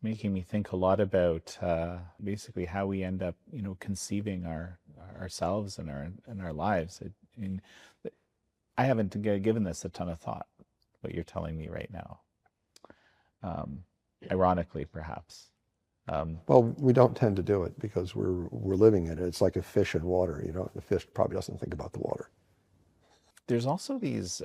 making me think a lot about basically how we end up, conceiving ourselves and our lives. I haven't given this a ton of thought, what you're telling me right now. Ironically, perhaps. Well, we don't tend to do it because we're living in it. It's like a fish in water. The fish probably doesn't think about the water. There's also these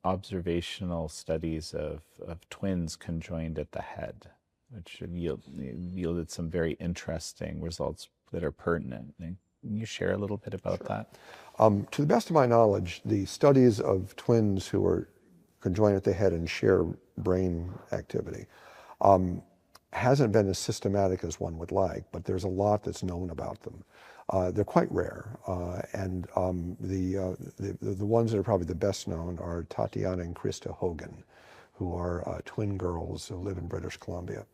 observational studies of twins conjoined at the head, which have yielded some very interesting results that are pertinent. Can you share a little bit about that? To the best of my knowledge, the studies of twins who are conjoined at the head and share brain activity hasn't been as systematic as one would like, but there's a lot that's known about them. They're quite rare, and the ones that are probably the best known are Tatiana and Krista Hogan, who are twin girls who live in British Columbia.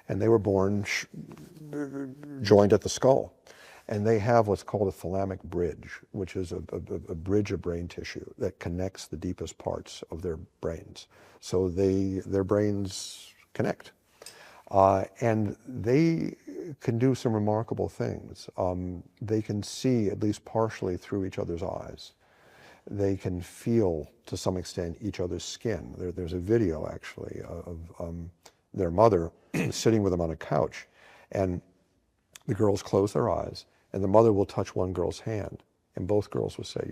And they were born joined at the skull. And they have what's called a thalamic bridge, which is a bridge of brain tissue that connects the deepest parts of their brains. So their brains connect. And they can do some remarkable things. They can see, at least partially, through each other's eyes. They can feel, to some extent, each other's skin. There's a video, actually, of their mother sitting with them on a couch. And the girls close their eyes, and the mother will touch one girl's hand, and both girls will say,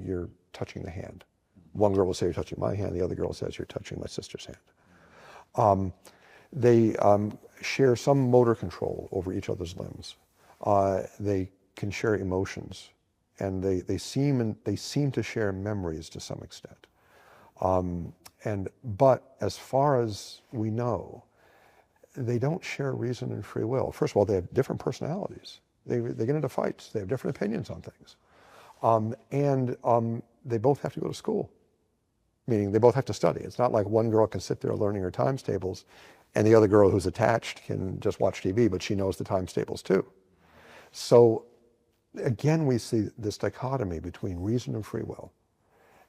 you're touching the hand. One girl will say, you're touching my hand. The other girl says, you're touching my sister's hand. They share some motor control over each other's limbs. They can share emotions, and they seem to share memories to some extent. But as far as we know, they don't share reason and free will. First of all, they have different personalities. They get into fights. They have different opinions on things. They both have to go to school, meaning they both have to study. It's not like one girl can sit there learning her times tables and the other girl who's attached can just watch TV, but she knows the times tables too. So again, we see this dichotomy between reason and free will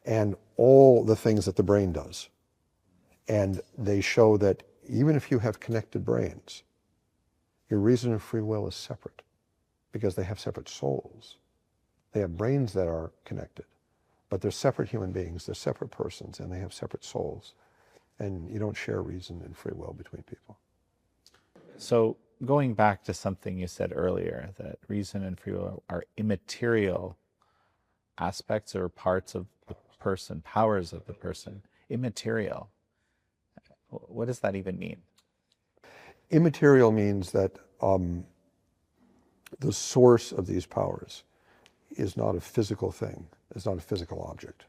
and all the things that the brain does. And they show that even if you have connected brains, your reason and free will is separate because they have separate souls. They have brains that are connected, but they're separate human beings, they're separate persons, and they have separate souls. And you don't share reason and free will between people. So going back to something you said earlier, that reason and free will are immaterial aspects or parts of the person, powers of the person, immaterial. What does that even mean? Immaterial means that the source of these powers is not a physical thing, it's not a physical object.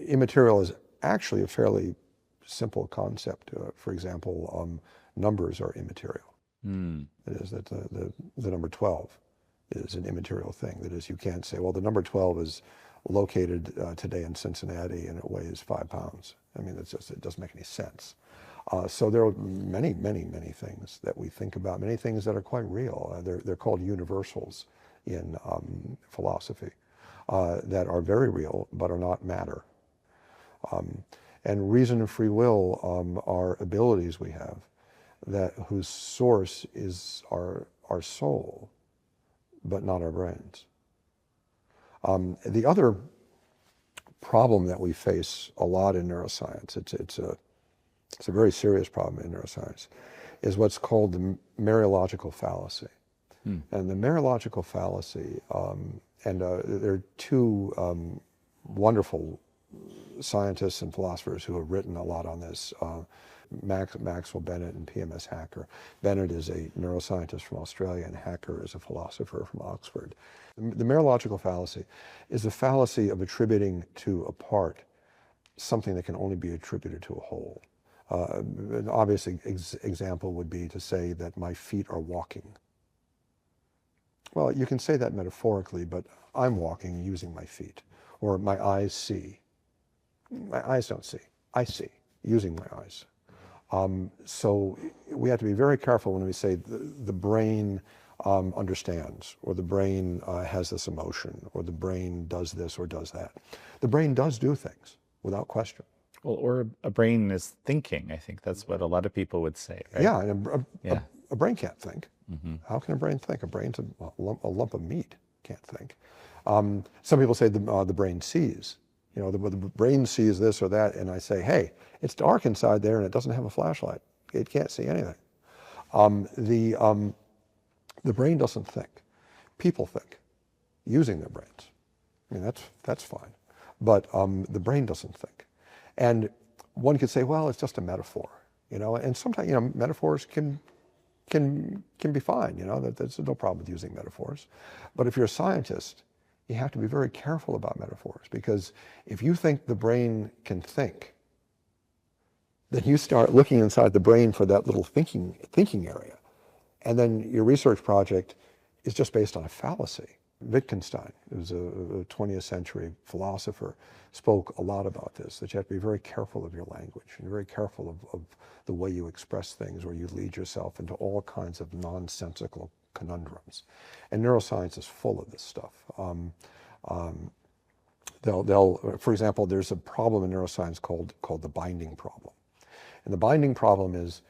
Immaterial is actually a fairly simple concept. For example, numbers are immaterial. That is, that the number 12 is an immaterial thing. That is, you can't say, well, the number 12 is located today in Cincinnati and it weighs 5 pounds. I mean, it doesn't make any sense. So there are many, many, many things that we think about, many things that are quite real. They're called universals in philosophy. That are very real, but are not matter. And reason and free will are abilities we have whose source is our soul, but not our brains. The other problem that we face a lot in neuroscience, it's a very serious problem in neuroscience, is what's called the Merological Fallacy. And the Merological Fallacy, there are two wonderful scientists and philosophers who have written a lot on this, Maxwell Bennett and PMS Hacker. Bennett is a neuroscientist from Australia and Hacker is a philosopher from Oxford. The Merological Fallacy is the fallacy of attributing to a part something that can only be attributed to a whole. An obvious example would be to say that my feet are walking. Well, you can say that metaphorically, but I'm walking using my feet. Or my eyes see. My eyes don't see. I see, using my eyes. So we have to be very careful when we say the brain understands, or the brain has this emotion, or the brain does this or does that. The brain does do things, without question. Well, or a brain is thinking. I think that's what a lot of people would say, right? Yeah, and Yeah. a brain can't think. Mm-hmm. How can a brain think? A brain's a lump of meat, can't think. Some people say the brain sees. You know, the brain sees this or that, and I say, hey, it's dark inside there and it doesn't have a flashlight. It can't see anything. The brain doesn't think. People think, using their brains. I mean, that's fine. But the brain doesn't think. And one could say, well, it's just a metaphor, you know, and sometimes, you know, metaphors can be fine, you know, there's no problem with using metaphors. But if you're a scientist, you have to be very careful about metaphors, because if you think the brain can think, then you start looking inside the brain for that little thinking area. And then your research project is just based on a fallacy. Wittgenstein, who was a 20th century philosopher, spoke a lot about this, that you have to be very careful of your language and very careful of the way you express things, or you lead yourself into all kinds of nonsensical conundrums. And neuroscience is full of this stuff. For example, there's a problem in neuroscience called the binding problem. And the binding problem is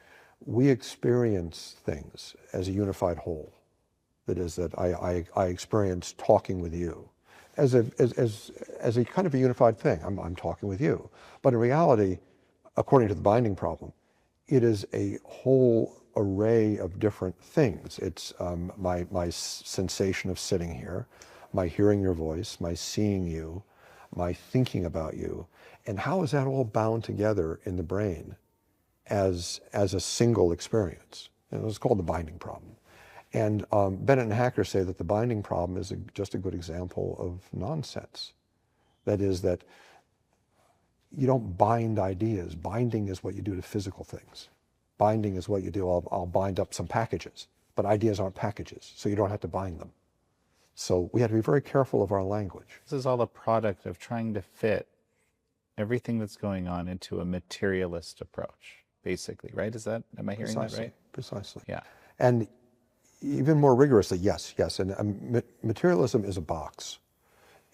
we experience things as a unified whole. That is, that I experience talking with you as a kind of a unified thing. I'm talking with you. But in reality, according to the binding problem, it is a whole array of different things. It's my sensation of sitting here, my hearing your voice, my seeing you, my thinking about you. And how is that all bound together in the brain as a single experience? And it's called the binding problem. And Bennett and Hacker say that the binding problem is just a good example of nonsense. That is, that you don't bind ideas. Binding is what you do to physical things. Binding is what you do. I'll bind up some packages, but ideas aren't packages, so you don't have to bind them. So we have to be very careful of our language. This is all a product of trying to fit everything that's going on into a materialist approach, basically, right? Am I hearing that right? Precisely. Yeah. And even more rigorously, yes. And materialism is a box,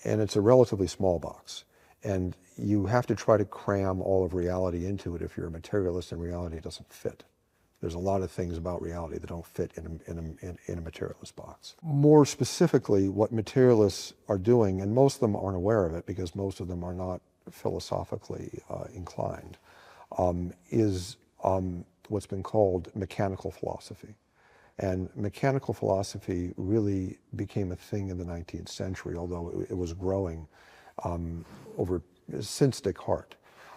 and it's a relatively small box. And you have to try to cram all of reality into it if you're a materialist and reality doesn't fit. There's a lot of things about reality that don't fit in a materialist box. More specifically, what materialists are doing, and most of them aren't aware of it because most of them are not philosophically inclined, is what's been called mechanical philosophy. And mechanical philosophy really became a thing in the 19th century, although it was growing since Descartes,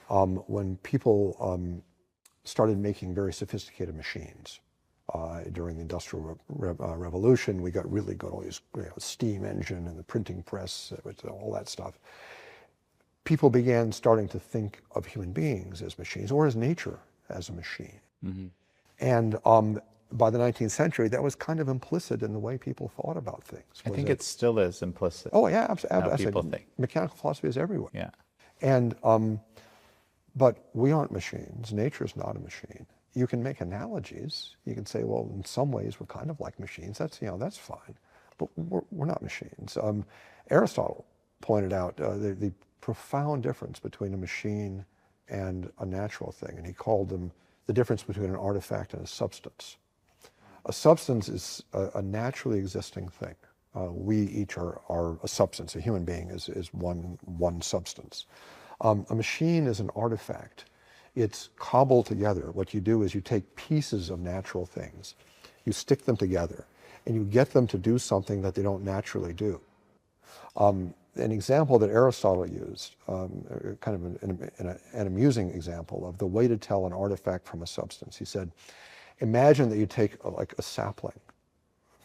when people started making very sophisticated machines. During the Industrial Revolution, we got really good, all these steam engine and the printing press, all that stuff. People began starting to think of human beings as machines, or as nature as a machine. Mm-hmm. And by the 19th century, that was kind of implicit in the way people thought about things. I think it still is implicit. Oh yeah, how people think. Mechanical philosophy is everywhere. Yeah. And but we aren't machines. Nature's not a machine. You can make analogies. You can say, well, in some ways we're kind of like machines. That's fine, but we're not machines. Aristotle pointed out the profound difference between a machine and a natural thing, and he called them the difference between an artifact and a substance. A substance is a naturally existing thing. We each are a substance. A human being is one substance. A machine is an artifact. It's cobbled together. What you do is you take pieces of natural things, you stick them together, and you get them to do something that they don't naturally do. An example that Aristotle used, kind of an amusing example of the way to tell an artifact from a substance. He said, imagine that you take like a sapling,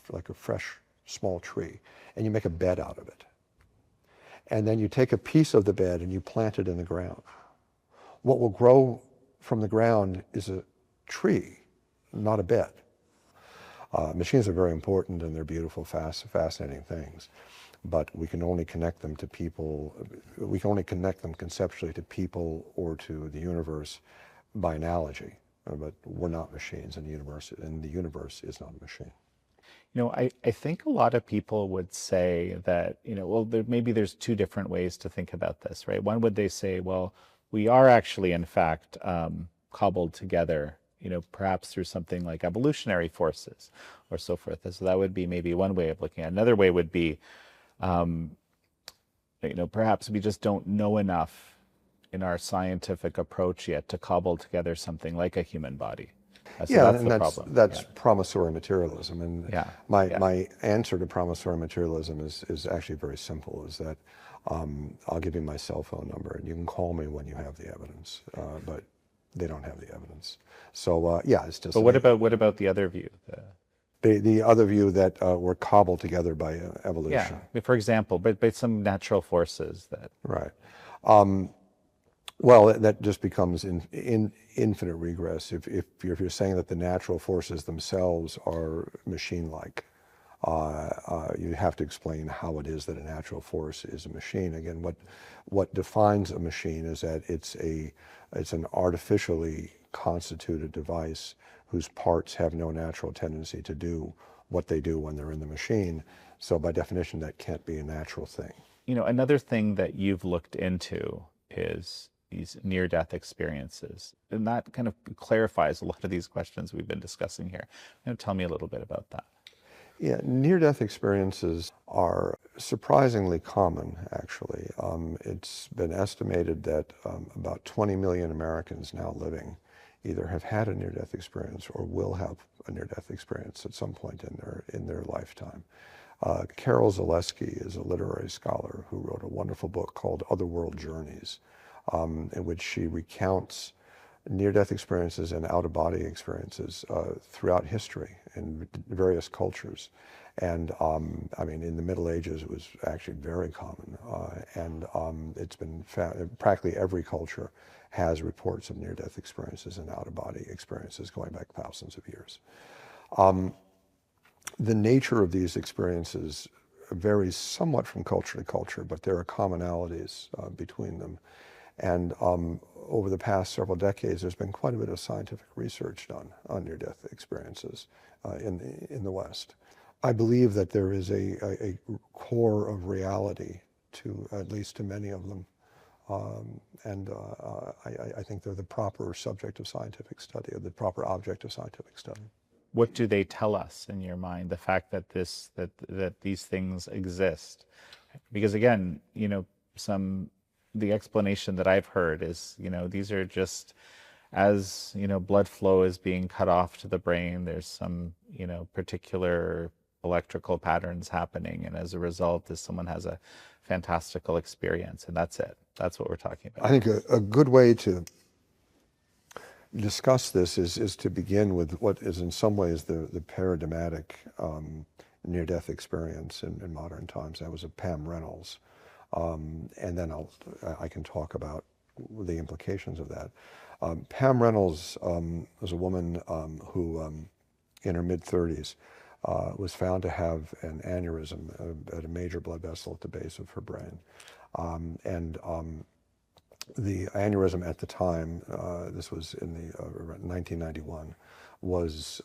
like a fresh small tree, and you make a bed out of it. And then you take a piece of the bed and you plant it in the ground. What will grow from the ground is a tree, not a bed. Machines are very important and they're beautiful, fascinating things, but we can only connect them to people, we can only connect them conceptually to people or to the universe by analogy. But we're not machines, and the universe is not a machine. I think a lot of people would say that, well, maybe there's two different ways to think about this, right? One would they say, well, we are actually, in fact, cobbled together, perhaps through something like evolutionary forces or so forth. So that would be maybe one way of looking at it. Another way would be, perhaps we just don't know enough in our scientific approach yet to cobble together something like a human body. So Yeah, that's and the problem. that's promissory materialism. And Yeah. my answer to promissory materialism is actually very simple, is that I'll give you my cell phone number and you can call me when you have the evidence, but they don't have the evidence. So yeah, it's just. But what about the other view? The other view that we're cobbled together by evolution. Yeah, for example, by some natural forces that. Right. Well, that just becomes infinite regress. If you're saying that the natural forces themselves are machine-like, you have to explain how it is that a natural force is a machine. Again, what defines a machine is that it's an artificially constituted device whose parts have no natural tendency to do what they do when they're in the machine. So by definition, that can't be a natural thing. Another thing that you've looked into is these near-death experiences. And that kind of clarifies a lot of these questions we've been discussing here. Tell me a little bit about that. Yeah, near-death experiences are surprisingly common, actually. It's been estimated that about 20 million Americans now living either have had a near-death experience or will have a near-death experience at some point in their lifetime. Carol Zaleski is a literary scholar who wrote a wonderful book called Otherworld Journeys, in which she recounts near-death experiences and out-of-body experiences throughout history in various cultures. And I mean, in the Middle Ages, it was actually very common. And it's been found, practically every culture has reports of near-death experiences and out-of-body experiences going back thousands of years. The nature of these experiences varies somewhat from culture to culture, but there are commonalities between them. And over the past several decades, there's been quite a bit of scientific research done on near-death experiences in the West. I believe that there is a core of reality to at least to many of them, and I think they're the proper subject of scientific study, or the proper object of scientific study. What do they tell us in your mind? The fact that that these things exist, because again, the explanation that I've heard is, these are just, as, blood flow is being cut off to the brain, there's some, particular electrical patterns happening. And as a result, someone has a fantastical experience, and that's it. That's what we're talking about. I think a good way to discuss this is to begin with what is in some ways the paradigmatic near-death experience in modern times. That was of Pam Reynolds. And then I can talk about the implications of that. Pam Reynolds was a woman who, in her mid-30s, was found to have an aneurysm at a major blood vessel at the base of her brain. The aneurysm at the time, this was in around 1991, was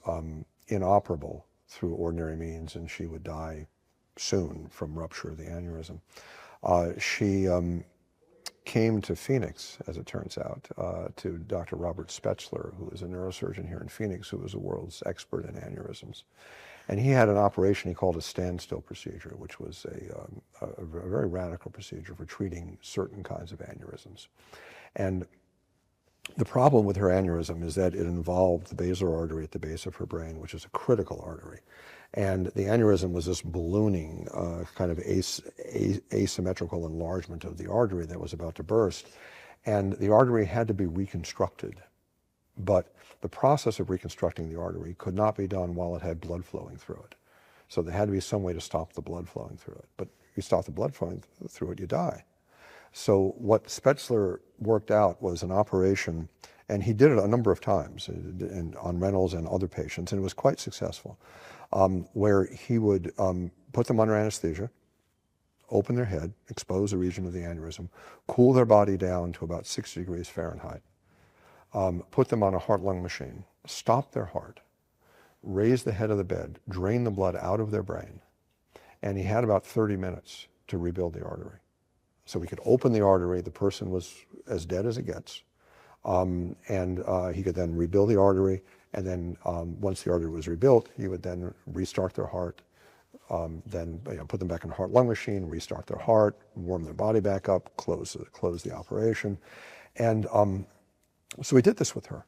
inoperable through ordinary means, and she would die soon from rupture of the aneurysm. She came to Phoenix, as it turns out, to Dr. Robert Spetzler, who is a neurosurgeon here in Phoenix, who is the world's expert in aneurysms. And he had an operation he called a standstill procedure, which was a very radical procedure for treating certain kinds of aneurysms. And the problem with her aneurysm is that it involved the basilar artery at the base of her brain, which is a critical artery. And the aneurysm was this ballooning kind of asymmetrical enlargement of the artery that was about to burst. And the artery had to be reconstructed. But the process of reconstructing the artery could not be done while it had blood flowing through it. So there had to be some way to stop the blood flowing through it. But if you stop the blood flowing through it, you die. So what Spetzler worked out was an operation, and he did it a number of times on Reynolds and other patients, and it was quite successful, where he would put them under anesthesia, open their head, expose a region of the aneurysm, cool their body down to about 60 degrees Fahrenheit, put them on a heart-lung machine, stop their heart, raise the head of the bed, drain the blood out of their brain, and he had about 30 minutes to rebuild the artery. So we could open the artery, the person was as dead as it gets, and he could then rebuild the artery, and then once the artery was rebuilt, he would then restart their heart, then put them back in a heart-lung machine, restart their heart, warm their body back up, close the operation. And so we did this with her.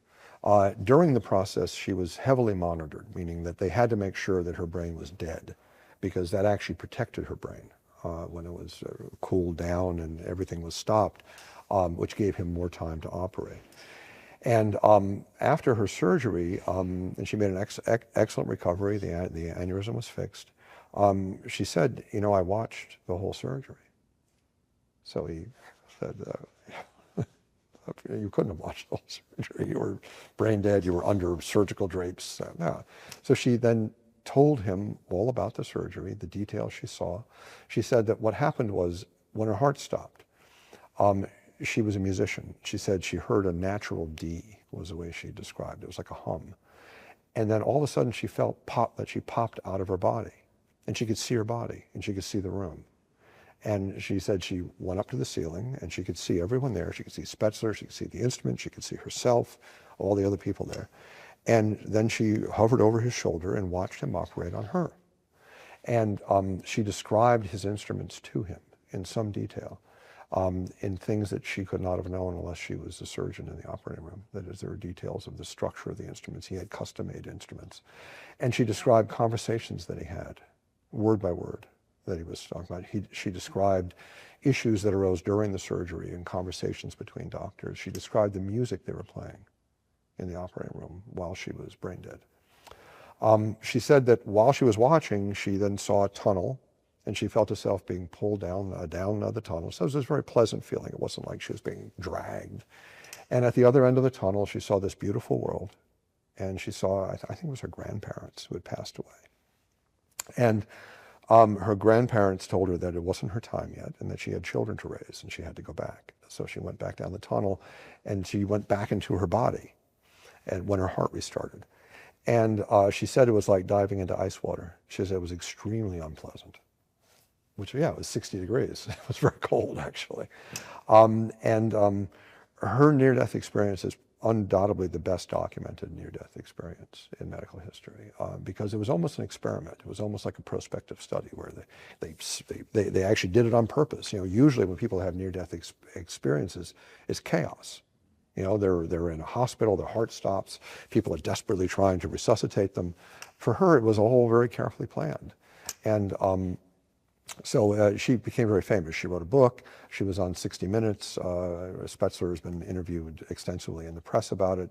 During the process, she was heavily monitored, meaning that they had to make sure that her brain was dead, because that actually protected her brain when it was cooled down and everything was stopped, which gave him more time to operate. And after her surgery, and she made an excellent recovery, the aneurysm was fixed, she said, I watched the whole surgery. So he said, you couldn't have watched the whole surgery. You were brain dead, you were under surgical drapes. No. So she then told him all about the surgery, the details she saw. She said that what happened was, when her heart stopped, she was a musician. She said she heard a natural D, was the way she described it. It was like a hum. And then all of a sudden she felt that she popped out of her body. And she could see her body, and she could see the room. And she said she went up to the ceiling, and she could see everyone there. She could see Spetzler, she could see the instrument, she could see herself, all the other people there. And then she hovered over his shoulder and watched him operate on her. And she described his instruments to him in some detail, in things that she could not have known unless she was a surgeon in the operating room. That is, there were details of the structure of the instruments. He had custom-made instruments. And she described conversations that he had, word by word, that he was talking about. She described issues that arose during the surgery and conversations between doctors. She described the music they were playing in the operating room while she was brain dead. She said that while she was watching, she then saw a tunnel, and she felt herself being pulled down the tunnel. So it was this very pleasant feeling. It wasn't like she was being dragged. And at the other end of the tunnel, she saw this beautiful world, and she saw, I think it was her grandparents who had passed away. And her grandparents told her that it wasn't her time yet, and that she had children to raise, and she had to go back. So she went back down the tunnel, and she went back into her body, and when her heart restarted. And she said it was like diving into ice water. She said it was extremely unpleasant, which, yeah, it was 60 degrees. It was very cold, actually. Her near-death experience is undoubtedly the best documented near-death experience in medical history, because it was almost an experiment. It was almost like a prospective study where they actually did it on purpose. Usually when people have near-death experiences, it's chaos. They're in a hospital, their heart stops, people are desperately trying to resuscitate them. For her, it was all very carefully planned. And so she became very famous. She wrote a book. She was on 60 Minutes. Spetzler has been interviewed extensively in the press about it.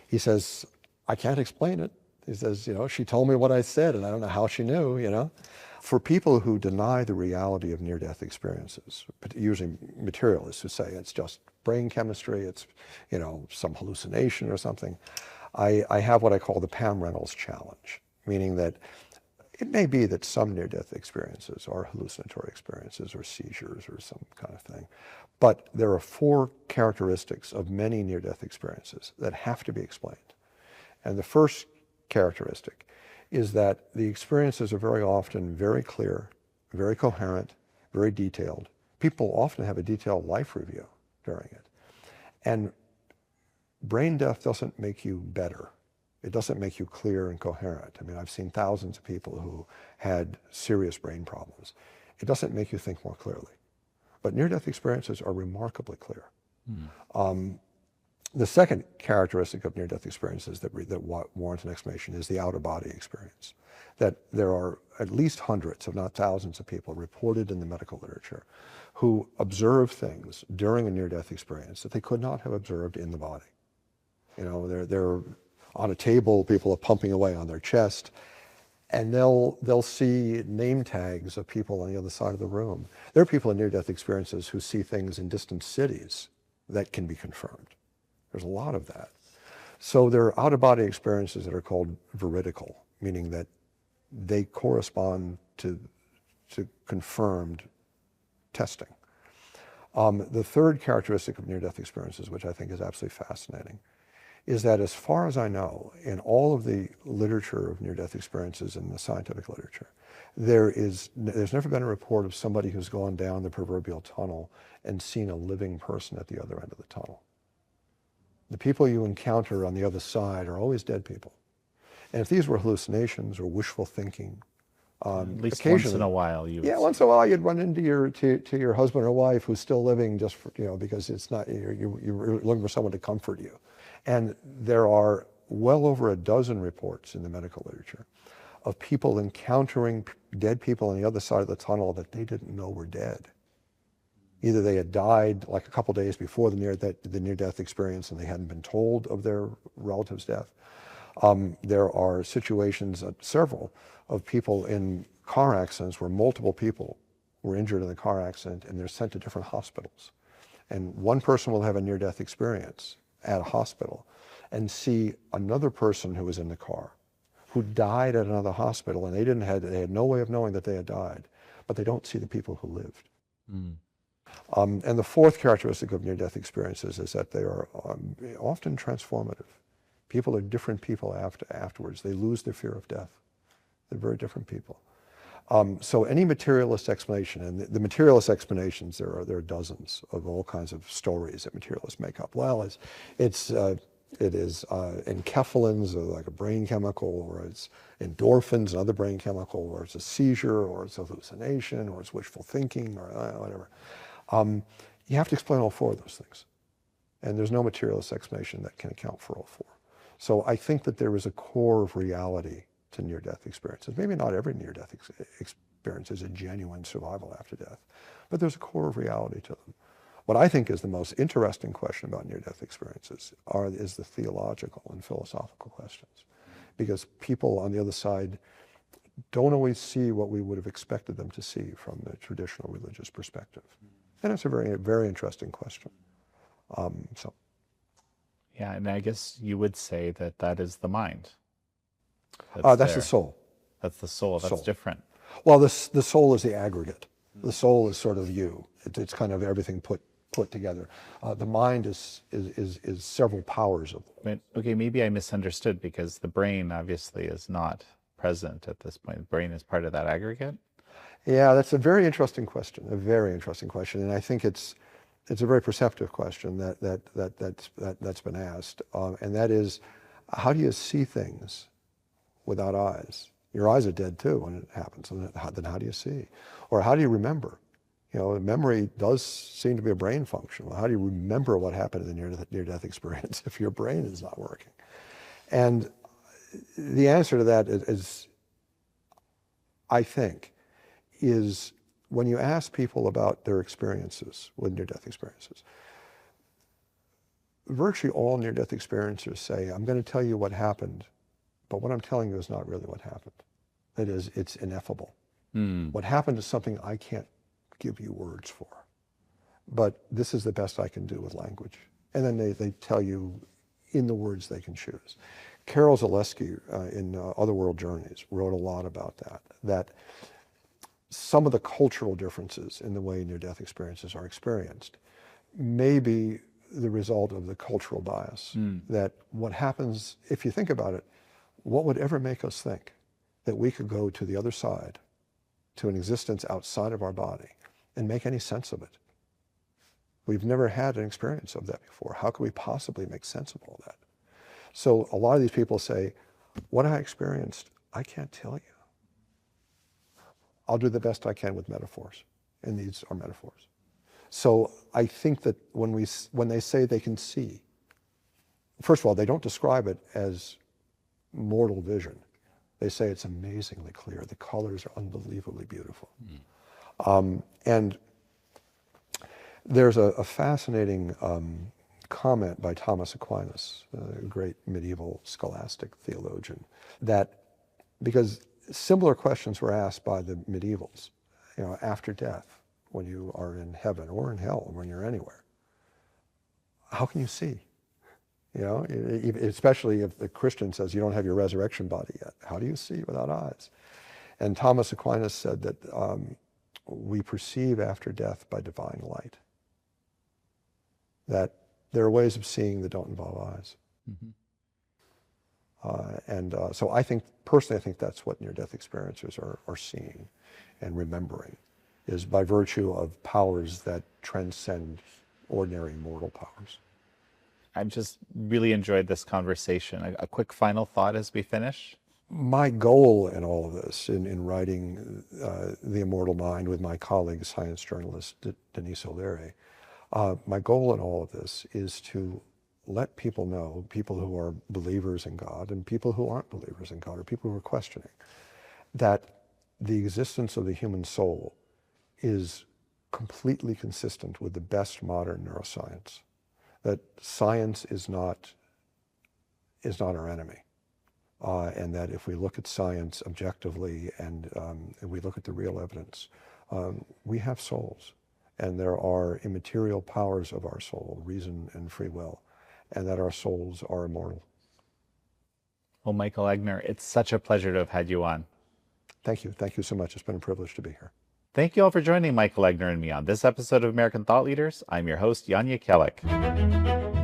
He says, I can't explain it. He says, she told me what I said, and I don't know how she knew, For people who deny the reality of near-death experiences, usually materialists who say it's just brain chemistry, it's, some hallucination or something, I have what I call the Pam Reynolds challenge, meaning that it may be that some near-death experiences are hallucinatory experiences or seizures or some kind of thing, but there are 4 characteristics of many near-death experiences that have to be explained. And the first characteristic is that the experiences are very often very clear, very coherent, very detailed. People often have a detailed life review during it. And brain death doesn't make you better. It doesn't make you clear and coherent. I mean, I've seen thousands of people who had serious brain problems. It doesn't make you think more clearly. But near-death experiences are remarkably clear. The second characteristic of near-death experiences that warrants an explanation is the out-of-body experience. That there are at least hundreds, if not thousands, of people reported in the medical literature who observe things during a near-death experience that they could not have observed in the body. They're on a table, people are pumping away on their chest, and they'll see name tags of people on the other side of the room. There are people in near-death experiences who see things in distant cities that can be confirmed. There's a lot of that. So there are out-of-body experiences that are called veridical, meaning that they correspond to confirmed testing. The third characteristic of near-death experiences, which I think is absolutely fascinating, is that as far as I know, in all of the literature of near-death experiences in the scientific literature, there's never been a report of somebody who's gone down the proverbial tunnel and seen a living person at the other end of the tunnel. The people you encounter on the other side are always dead people. And if these were hallucinations or wishful thinking, at least once in a while you would yeah, once in a while you'd run into your husband or wife who's still living, just for, because it's not, you're looking for someone to comfort you. And there are well over a dozen reports in the medical literature of people encountering dead people on the other side of the tunnel that they didn't know were dead. Either they had died like a couple days before the near-death experience and they hadn't been told of their relative's death. There are situations, several, of people in car accidents where multiple people were injured in the car accident and they're sent to different hospitals. And one person will have a near-death experience at a hospital and see another person who was in the car who died at another hospital, and they had no way of knowing that they had died, but they don't see the people who lived. Mm. And the fourth characteristic of near-death experiences is that they are often transformative. People are different people afterwards. They lose their fear of death. They're very different people. So any materialist explanation, and the materialist explanations, there are dozens of all kinds of stories that materialists make up. Well, it is enkephalins, or like a brain chemical, or it's endorphins, another brain chemical, or it's a seizure, or it's a hallucination, or it's wishful thinking, or whatever. You have to explain all four of those things. And there's no materialist explanation that can account for all four. So I think that there is a core of reality to near-death experiences. Maybe not every near-death experience is a genuine survival after death, but there's a core of reality to them. What I think is the most interesting question about near-death experiences is the theological and philosophical questions, because people on the other side don't always see what we would have expected them to see from the traditional religious perspective. And it's a very, very interesting question. Yeah, and I guess you would say that that is the mind. That's the soul. That's the soul. That's different. Well, the soul is the aggregate. The soul is sort of you. It's kind of everything put together. The mind is several powers of. Okay, maybe I misunderstood, because the brain obviously is not present at this point. The brain is part of that aggregate. Yeah, that's a very interesting question. A very interesting question, and I think it's a very perceptive question that's been asked, and that is, how do you see things without eyes? Your eyes are dead too when it happens. And then how do you see? Or how do you remember? Memory does seem to be a brain function. Well, how do you remember what happened in the near-death experience if your brain is not working? And the answer to that is, I think, is when you ask people about their experiences with near-death experiences, virtually all near-death experiencers say, I'm going to tell you what happened, but what I'm telling you is not really what happened. That is, it's ineffable. What happened is something I can't give you words for, but this is the best I can do with language. And then they tell you in the words they can choose. Carol Zaleski in Other World Journeys wrote a lot about that some of the cultural differences in the way near-death experiences are experienced may be the result of the cultural bias. That what happens, if you think about it, what would ever make us think that we could go to the other side, to an existence outside of our body, and make any sense of it? We've never had an experience of that before. How could we possibly make sense of all that? So a lot of these people say, what I experienced, I can't tell you. I'll do the best I can with metaphors, and these are metaphors. So I think that when they say they can see, first of all, they don't describe it as mortal vision. They say it's amazingly clear. The colors are unbelievably beautiful. And there's a fascinating comment by Thomas Aquinas, a great medieval scholastic theologian, that because similar questions were asked by the medievals, after death, when you are in heaven or in hell, when you're anywhere, how can you see? Especially if the Christian says you don't have your resurrection body yet. How do you see without eyes? And Thomas Aquinas said that we perceive after death by divine light. That there are ways of seeing that don't involve eyes. So I think, personally, I think that's what near-death experiencers are seeing and remembering, is by virtue of powers that transcend ordinary mortal powers. I've just really enjoyed this conversation. A quick final thought as we finish? My goal in all of this, in writing The Immortal Mind with my colleague, science journalist Denise O'Leary, my goal in all of this is to let people know, people who are believers in God and people who aren't believers in God, or people who are questioning, that the existence of the human soul is completely consistent with the best modern neuroscience, that science is not our enemy. And that if we look at science objectively and we look at the real evidence, we have souls, and there are immaterial powers of our soul, reason and free will, and that our souls are immortal. Well, Michael Egner, it's such a pleasure to have had you on. Thank you. Thank you so much. It's been a privilege to be here. Thank you all for joining Michael Egner and me on this episode of American Thought Leaders. I'm your host, Yanya Kellick.